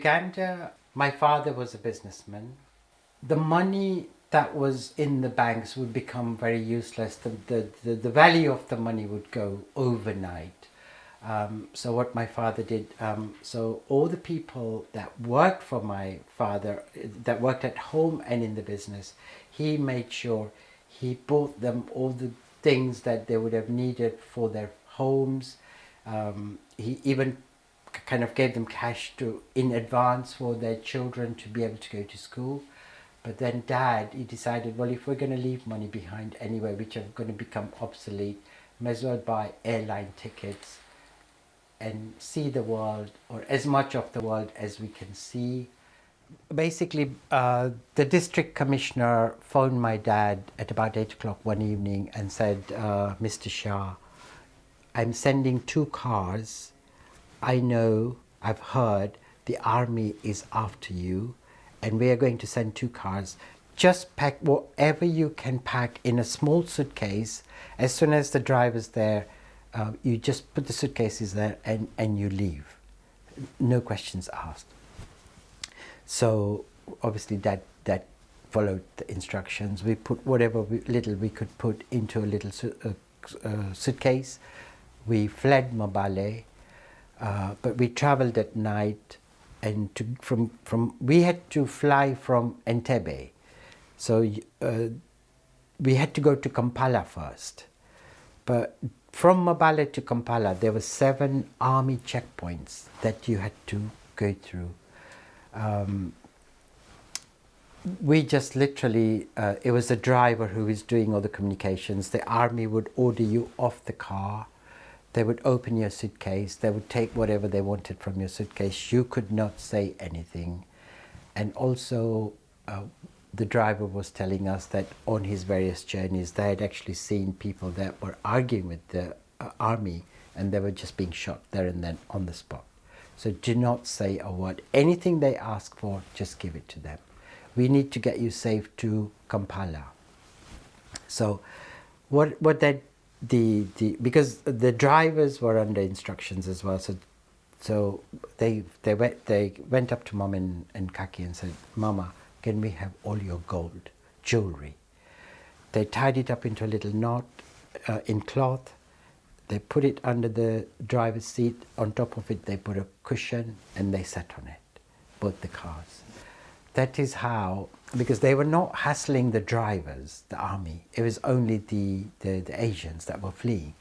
Uganda, my father was a businessman. The money that was in the banks would become very useless. The value of the money would go overnight. So what my father did, so all the people that worked for my father, that worked at home and in the business, he made sure he bought them all the things that they would have needed for their homes. He even kind of gave them cash in advance for their children to be able to go to school. But then Dad, he decided, well, if we're going to leave money behind anyway, which are going to become obsolete, may as well buy airline tickets and see the world, or as much of the world as we can see. Basically, the district commissioner phoned my dad at about 8 o'clock one evening and said, Mr. Shah, I'm sending 2 cars. I know, I've heard, the army is after you, and we are going to send 2 cars. Just pack whatever you can pack in a small suitcase. As soon as the driver's there, you just put the suitcases there and you leave. No questions asked. So obviously that followed the instructions. We put whatever little we could put into a little suitcase. We fled Mbale, but we traveled at night, and we had to fly from Entebbe. So we had to go to Kampala first. But from Mbale to Kampala, there were 7 army checkpoints that you had to go through. We just literally, it was the driver who was doing all the communications. The army would order you off the car. They would open your suitcase. They would take whatever they wanted from your suitcase. You could not say anything. And also, the driver was telling us that on his various journeys, they had actually seen people that were arguing with the army, and they were just being shot there and then on the spot. So do not say a word. Anything they ask for, just give it to them. We need to get you safe to Kampala. So what that because the drivers were under instructions as well. So they went up to Mom and Kaki and said, Mama, can we have all your gold jewelry? They tied it up into a little knot in cloth. They put it under the driver's seat. On top of it, they put a cushion and they sat on it, both the cars. That is how, because they were not hassling the drivers, the army. It was only the Asians that were fleeing.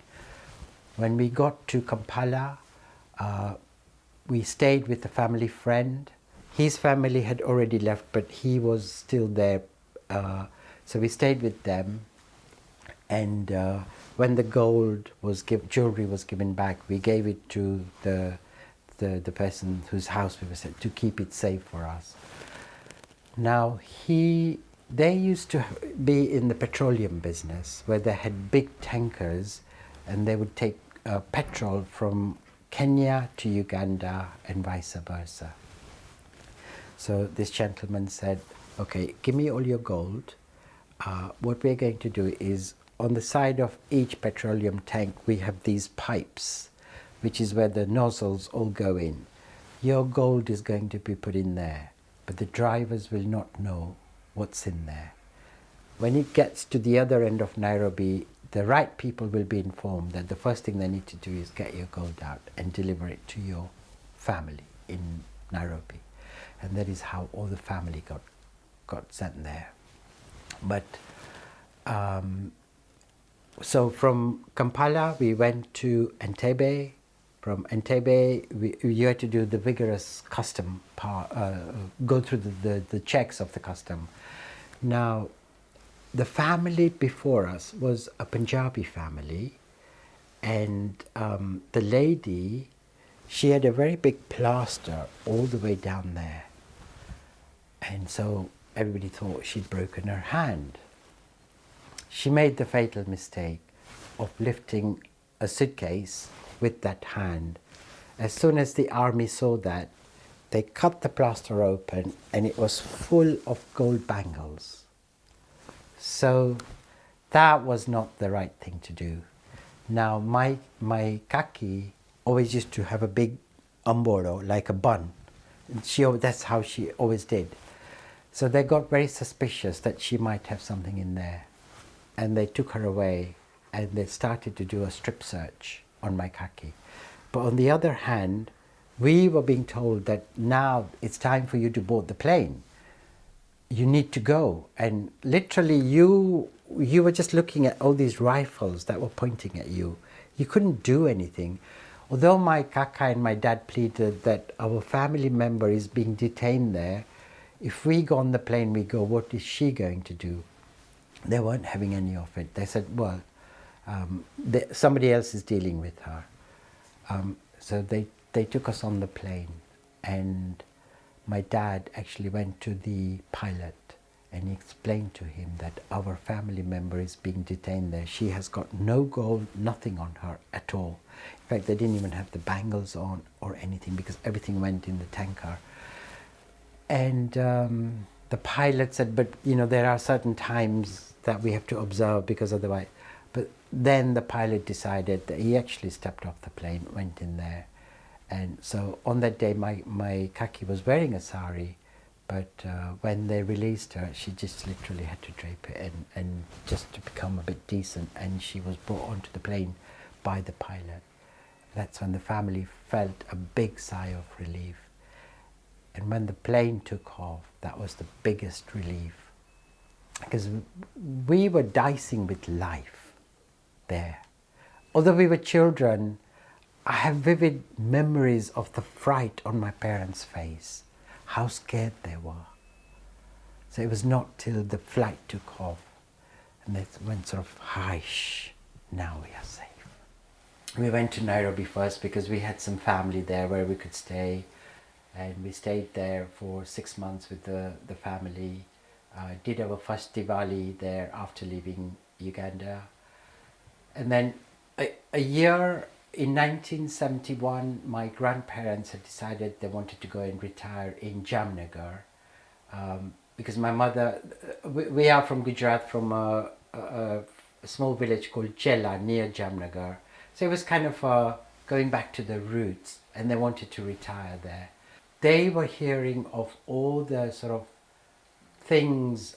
When we got to Kampala, we stayed with a family friend. His family had already left, but he was still there. So we stayed with them. And when the jewelry was given back, we gave it to the person whose house we were at to keep it safe for us. Now they used to be in the petroleum business, where they had big tankers, and they would take petrol from Kenya to Uganda and vice versa. So this gentleman said, okay, give me all your gold. What we're going to do is, on the side of each petroleum tank, we have these pipes, which is where the nozzles all go in. Your gold is going to be put in there, but the drivers will not know what's in there. When it gets to the other end of Nairobi, the right people will be informed that the first thing they need to do is get your gold out and deliver it to your family in Nairobi. And that is how all the family got sent there. But so from Kampala, we went to Entebbe. From Entebbe, you had to do the vigorous custom part, go through the checks of the custom. Now, the family before us was a Punjabi family, and the lady, she had a very big plaster all the way down there. And so everybody thought she'd broken her hand. She made the fatal mistake of lifting a suitcase with that hand. As soon as the army saw that, they cut the plaster open, and it was full of gold bangles. So that was not the right thing to do. Now my kaki always used to have a big amboro, like a bun, That's how she always did. So they got very suspicious that she might have something in there. And they took her away and they started to do a strip search on my kaki. But on the other hand, we were being told that now it's time for you to board the plane. You need to go. And literally you were just looking at all these rifles that were pointing at you. You couldn't do anything. Although my kaka and my dad pleaded that our family member is being detained there, if we go on the plane, we go, what is she going to do? They weren't having any of it. They said, well, somebody else is dealing with her. So they took us on the plane, and my dad actually went to the pilot and he explained to him that our family member is being detained there. She has got no gold, nothing on her at all. In fact, they didn't even have the bangles on or anything because everything went in the tanker. And the pilot said, but there are certain times that we have to observe because otherwise. But then the pilot decided that he actually stepped off the plane, went in there. And so on that day, my kaki was wearing a sari, but when they released her, she just literally had to drape it and just to become a bit decent. And she was brought onto the plane by the pilot. That's when the family felt a big sigh of relief. And when the plane took off, that was the biggest relief. Because we were dicing with life there. Although we were children, I have vivid memories of the fright on my parents' face, how scared they were. So it was not till the flight took off and they went sort of, hush, now we are safe. We went to Nairobi first because we had some family there where we could stay, and we stayed there for 6 months with the family. Did our first Diwali there after leaving Uganda. And then a year in 1971, my grandparents had decided they wanted to go and retire in Jamnagar because my mother, we are from Gujarat, from a small village called Chela near Jamnagar. So it was kind of going back to the roots, and they wanted to retire there. They were hearing of all the sort of things,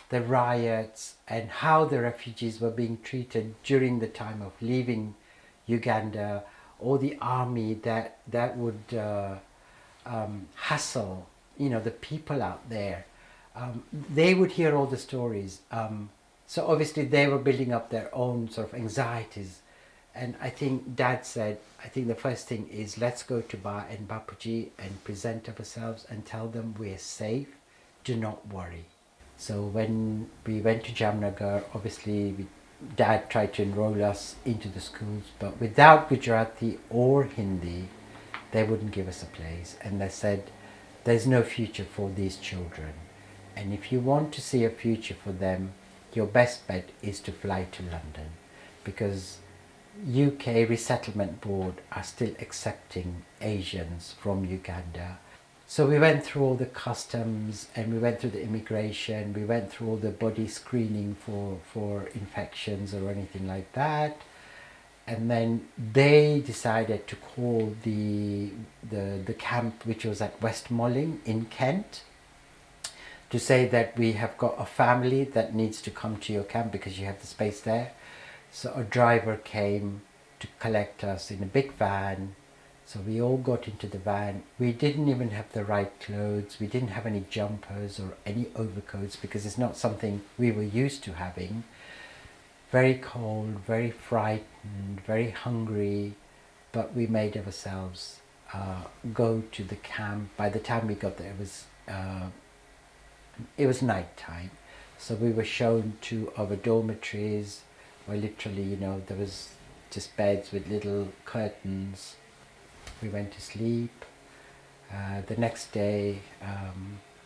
the riots and how the refugees were being treated during the time of leaving Uganda, or the army that would hassle, the people out there. They would hear all the stories. So obviously they were building up their own sort of anxieties. And I think Dad said, I think the first thing is let's go to Ba and Bapuji and present ourselves and tell them we're safe, do not worry. So when we went to Jamnagar, obviously Dad tried to enroll us into the schools, but without Gujarati or Hindi, they wouldn't give us a place. And they said, there's no future for these children. And if you want to see a future for them, your best bet is to fly to London, because UK Resettlement Board are still accepting Asians from Uganda. So we went through all the customs, and we went through the immigration, we went through all the body screening for infections or anything like that. And then they decided to call the camp, which was at Westmoreland in Kent, to say that we have got a family that needs to come to your camp because you have the space there. So a driver came to collect us in a big van. So we all got into the van. We didn't even have the right clothes. We didn't have any jumpers or any overcoats because it's not something we were used to having. Very cold, very frightened, very hungry, but we made ourselves go to the camp. By the time we got there, it was night time. So we were shown to our dormitories, where literally, there was just beds with little curtains. We went to sleep. The next day,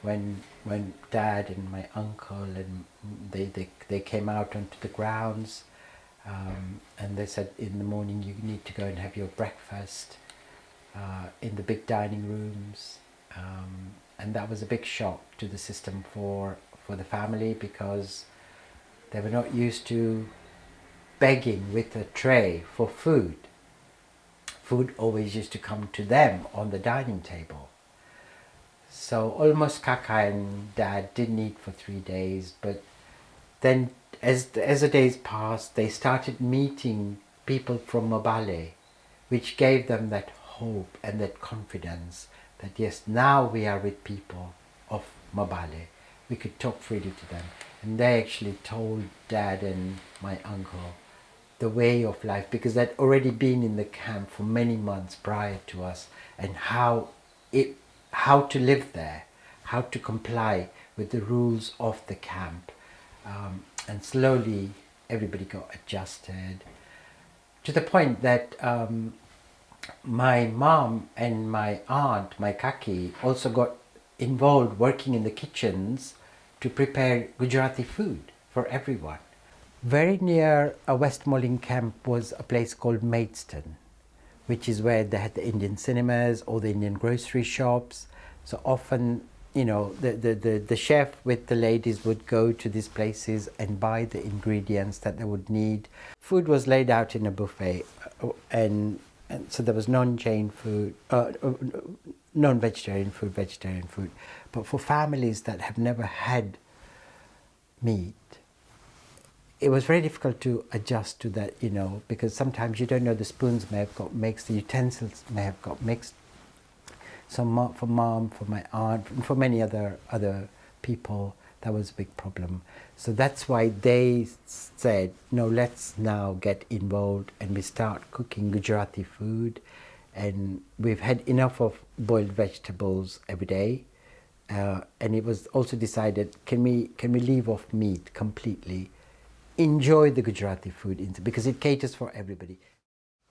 when Dad and my uncle and they came out onto the grounds, and they said in the morning you need to go and have your breakfast in the big dining rooms, and that was a big shock to the system for the family, because they were not used to begging with a tray for food. Food always used to come to them on the dining table. So almost Kaka and Dad didn't eat for 3 days, but then as the days passed, they started meeting people from Mobale, which gave them that hope and that confidence that yes, now we are with people of Mobale. We could talk freely to them. And they actually told Dad and my uncle the way of life, because they'd already been in the camp for many months prior to us, and how to live there, how to comply with the rules of the camp. And slowly everybody got adjusted to the point that my mom and my aunt, my kaki, also got involved working in the kitchens to prepare Gujarati food for everyone. Very near a Westmoreland camp was a place called Maidstone, which is where they had the Indian cinemas or the Indian grocery shops. So often, you know, the chef with the ladies would go to these places and buy the ingredients that they would need. Food was laid out in a buffet, and so there was non-chain food, non-vegetarian food, vegetarian food. But for families that have never had meat, it was very difficult to adjust to that, you know, because sometimes you don't know, the spoons may have got mixed, the utensils may have got mixed. So for mom, for my aunt, and for many other people, that was a big problem. So that's why they said, no, let's now get involved and we start cooking Gujarati food. And we've had enough of boiled vegetables every day. And it was also decided, can we leave off meat completely? Enjoy the Gujarati food, because it caters for everybody.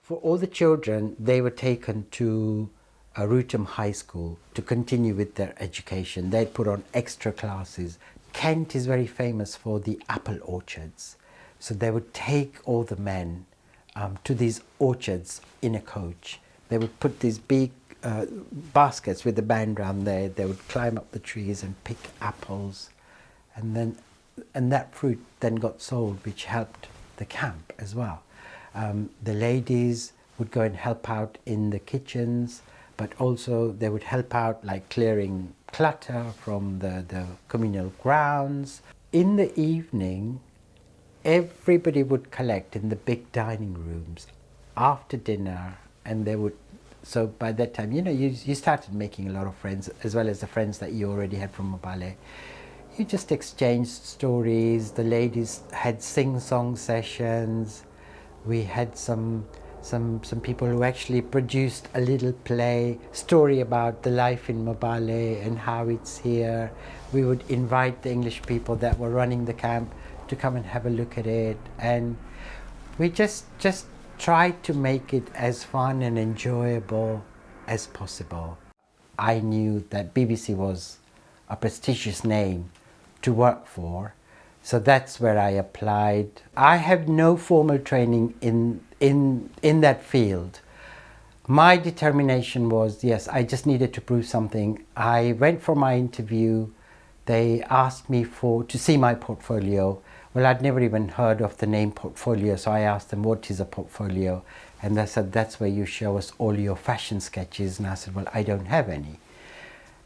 For all the children, they were taken to Rutam High School to continue with their education. They'd put on extra classes. Kent is very famous for the apple orchards. So they would take all the men to these orchards in a coach. They would put these big baskets with the band around there. They would climb up the trees and pick apples. And that fruit then got sold, which helped the camp as well. The ladies would go and help out in the kitchens, but also they would help out like clearing clutter from the communal grounds. In the evening, everybody would collect in the big dining rooms after dinner, and they would, so by that time, you know, you started making a lot of friends, as well as the friends that you already had from Mobale. You just exchanged stories. The ladies had sing-song sessions. We had some people who actually produced a little story about the life in Mobale and how it's here. We would invite the English people that were running the camp to come and have a look at it. And we just tried to make it as fun and enjoyable as possible. I knew that BBC was a prestigious name to work for, so that's where I applied. I have no formal training in that field. My determination was, yes, I just needed to prove something. I went for my interview. They asked me to see my portfolio. Well, I'd never even heard of the name portfolio, so I asked them, what is a portfolio? And they said, that's where you show us all your fashion sketches. And I said, well, I don't have any.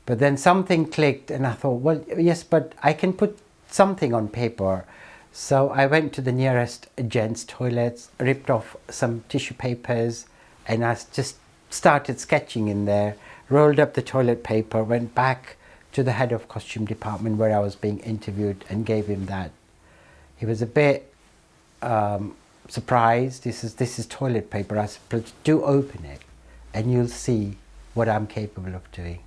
But then something clicked and I thought, well, yes, but I can put something on paper. So I went to the nearest gents' toilets, ripped off some tissue papers, and I just started sketching in there, rolled up the toilet paper, went back to the head of costume department where I was being interviewed and gave him that. He was a bit surprised. This is toilet paper. I said, do open it and you'll see what I'm capable of doing.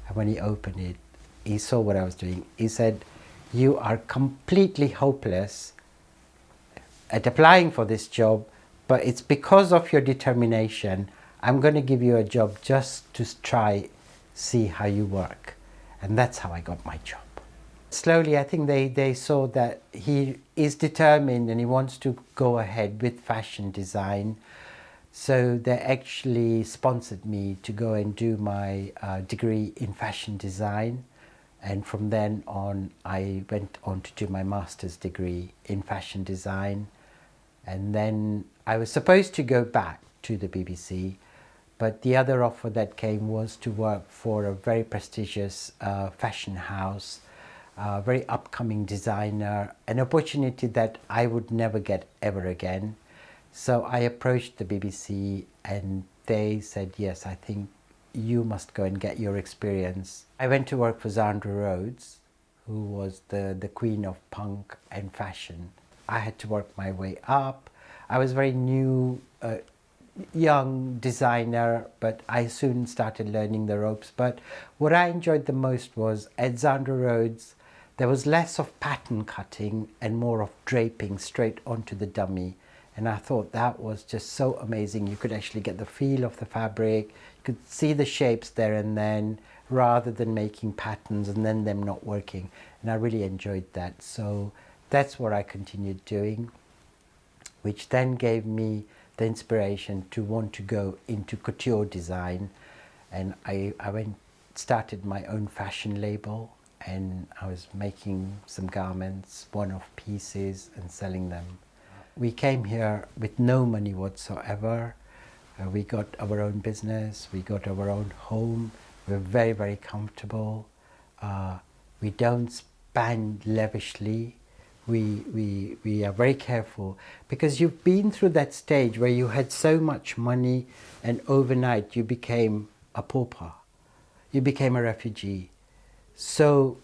And when he opened it, he saw what I was doing. He said, you are completely hopeless at applying for this job, but it's because of your determination. I'm going to give you a job just to try, see how you work. And that's how I got my job. Slowly, I think they saw that he is determined and he wants to go ahead with fashion design. So they actually sponsored me to go and do my degree in fashion design. And from then on, I went on to do my master's degree in fashion design. And then I was supposed to go back to the BBC, But the other offer that came was to work for a very prestigious fashion house, a very upcoming designer, an opportunity that I would never get ever again. So I approached the BBC and they said, yes, I think you must go and get your experience. I went to work for Zandra Rhodes, who was the queen of punk and fashion. I had to work my way up. I was very new, young designer, but I soon started learning the ropes. But what I enjoyed the most was at Zandra Rhodes, there was less of pattern cutting and more of draping straight onto the dummy. And I thought that was just so amazing. You could actually get the feel of the fabric, you could see the shapes there and then, rather than making patterns and then them not working. And I really enjoyed that. So that's what I continued doing, which then gave me the inspiration to want to go into couture design. And I started my own fashion label, and I was making some garments, one-off pieces, and selling them. We came here with no money whatsoever. We got our own business, we got our own home. We're very, very comfortable. We don't spend lavishly. We are very careful, because you've been through that stage where you had so much money and overnight you became a pauper. You became a refugee. So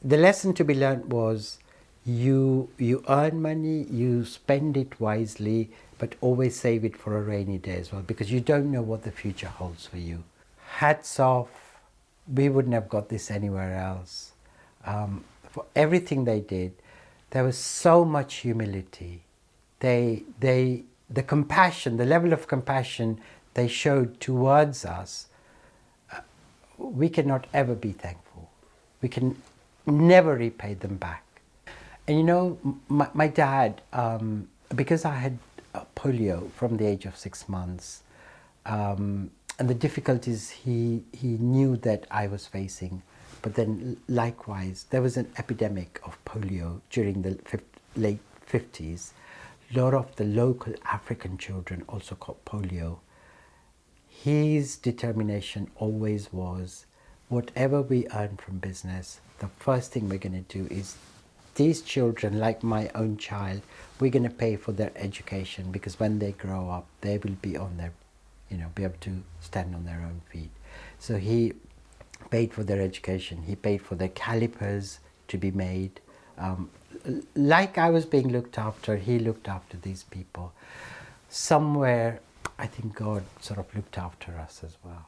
the lesson to be learned was you earn money, you spend it wisely, but always save it for a rainy day as well, because you don't know what the future holds for you. Hats off, we wouldn't have got this anywhere else. For everything they did, there was so much humility. The compassion, the level of compassion they showed towards us, we cannot ever be thankful. We can never repay them back. And you know, my dad, because I had polio from the age of 6 months, and the difficulties he knew that I was facing, but then likewise, there was an epidemic of polio during the late 50s. A lot of the local African children also caught polio. His determination always was, whatever we earn from business, the first thing we're going to do is, these children, like my own child, we're going to pay for their education, because when they grow up, they will be on their, be able to stand on their own feet. So he paid for their education. He paid for their calipers to be made. Like I was being looked after, he looked after these people. Somewhere, I think God sort of looked after us as well.